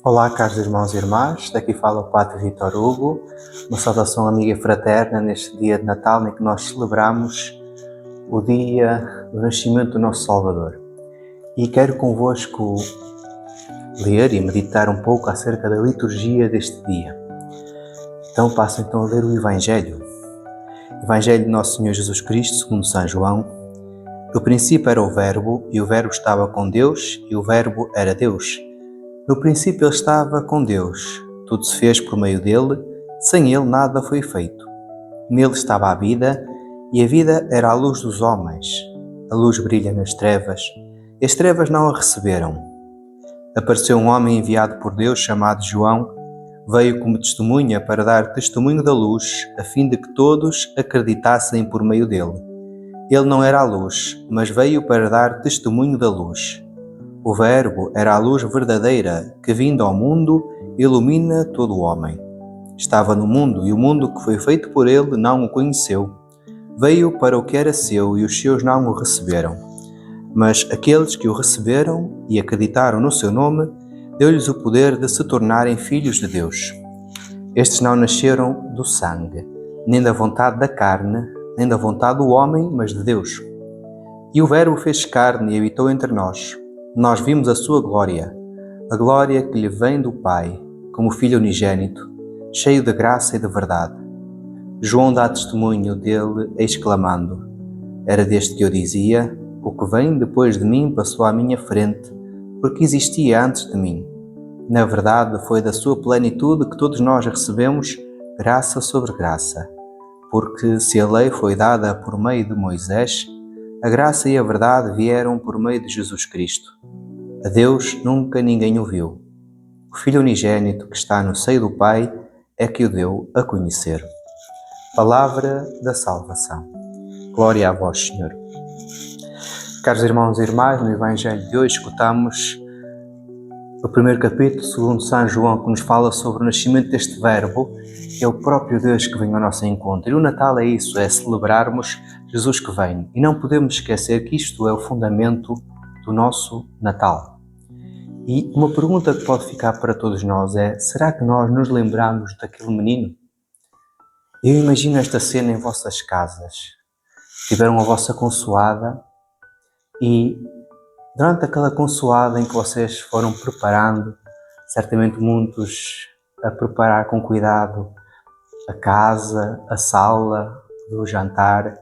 Olá, caros irmãos e irmãs, daqui fala o Padre Vítor Hugo, uma saudação amiga e fraterna neste dia de Natal em que nós celebramos o dia do nascimento do nosso Salvador. E quero convosco ler e meditar um pouco acerca da liturgia deste dia. Então passo a ler o Evangelho. Evangelho de Nosso Senhor Jesus Cristo, segundo São João. No princípio era o Verbo, e o Verbo estava com Deus, e o Verbo era Deus. No princípio ele estava com Deus. Tudo se fez por meio dele, sem ele nada foi feito. Nele estava a vida, e a vida era a luz dos homens. A luz brilha nas trevas, e as trevas não a receberam. Apareceu um homem enviado por Deus, chamado João. Veio como testemunha para dar testemunho da luz, a fim de que todos acreditassem por meio dele. Ele não era a luz, mas veio para dar testemunho da luz. O Verbo era a luz verdadeira que, vindo ao mundo, ilumina todo o homem. Estava no mundo, e o mundo que foi feito por ele não o conheceu. Veio para o que era seu, e os seus não o receberam. Mas aqueles que o receberam e acreditaram no seu nome, deu-lhes o poder de se tornarem filhos de Deus. Estes não nasceram do sangue, nem da vontade da carne, nem da vontade do homem, mas de Deus. E o Verbo fez carne e habitou entre nós. Nós vimos a sua glória, a glória que lhe vem do Pai, como Filho unigênito, cheio de graça e de verdade. João dá testemunho dele, exclamando: Era deste que eu dizia: o que vem depois de mim passou à minha frente, porque existia antes de mim. Na verdade, foi da sua plenitude que todos nós recebemos graça sobre graça. Porque se a lei foi dada por meio de Moisés, a graça e a verdade vieram por meio de Jesus Cristo. A Deus nunca ninguém o viu. O Filho unigênito que está no seio do Pai é que o deu a conhecer. Palavra da salvação. Glória a vós, Senhor. Caros irmãos e irmãs, no Evangelho de hoje escutamos o primeiro capítulo, segundo São João, que nos fala sobre o nascimento deste Verbo, que é o próprio Deus que vem ao nosso encontro. E o Natal é isso, é celebrarmos Jesus que vem. E não podemos esquecer que isto é o fundamento do nosso Natal. E uma pergunta que pode ficar para todos nós é: será que nós nos lembramos daquele menino? Eu imagino esta cena em vossas casas. Tiveram a vossa consoada e durante aquela consoada em que vocês foram preparando, certamente muitos a preparar com cuidado a casa, a sala do jantar,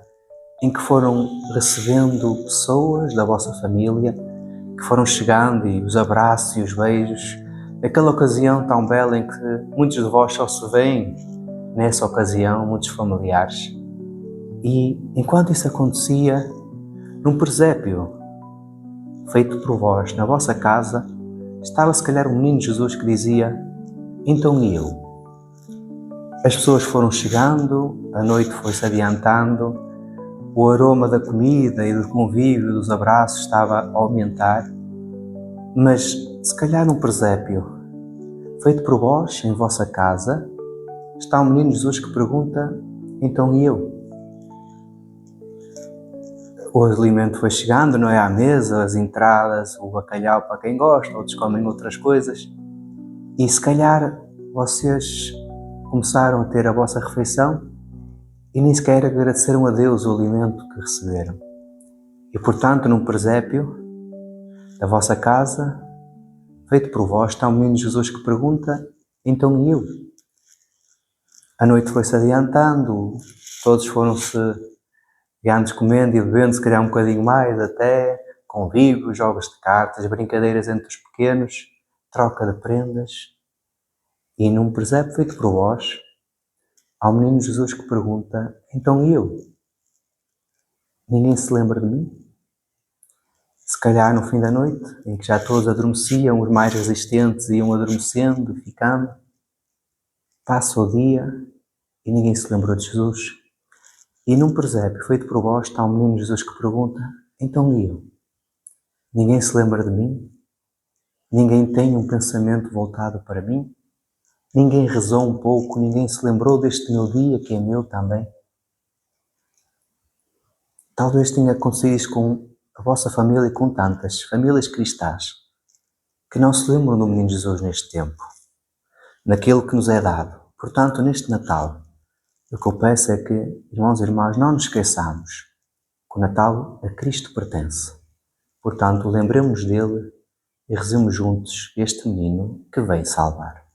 em que foram recebendo pessoas da vossa família, que foram chegando, e os abraços e os beijos, aquela ocasião tão bela em que muitos de vós só se veem nessa ocasião, muitos familiares. E enquanto isso acontecia, num presépio feito por vós, na vossa casa, estava se calhar um menino Jesus que dizia: então e eu? As pessoas foram chegando, a noite foi-se adiantando, o aroma da comida e do convívio, dos abraços estava a aumentar, mas se calhar num presépio feito por vós, em vossa casa, está um menino Jesus que pergunta: então e eu? O alimento foi chegando, não é, à mesa, as entradas, o bacalhau para quem gosta, outros comem outras coisas. E se calhar vocês começaram a ter a vossa refeição e nem sequer agradeceram a Deus o alimento que receberam. E portanto, num presépio da vossa casa, feito por vós, está um menino Jesus que pergunta: então e eu? A noite foi-se adiantando, todos foram-se antes comendo e bebendo, se calhar um bocadinho mais até, convívios, jogos de cartas, brincadeiras entre os pequenos, troca de prendas. E num presépio feito por vós, há um menino Jesus que pergunta: então e eu? Ninguém se lembra de mim? Se calhar no fim da noite, em que já todos adormeciam, os mais resistentes iam adormecendo, ficando, passa o dia e ninguém se lembrou de Jesus. E num presépio feito por vós está um menino Jesus que pergunta: então e eu? Ninguém se lembra de mim? Ninguém tem um pensamento voltado para mim? Ninguém rezou um pouco? Ninguém se lembrou deste meu dia que é meu também? Talvez tenha acontecido isso com a vossa família e com tantas famílias cristãs que não se lembram do menino Jesus neste tempo, naquele que nos é dado. Portanto, neste Natal, o que eu peço é que, irmãos e irmãs, não nos esqueçamos que o Natal a Cristo pertence. Portanto, lembremos dele e rezemos juntos este menino que veio salvar.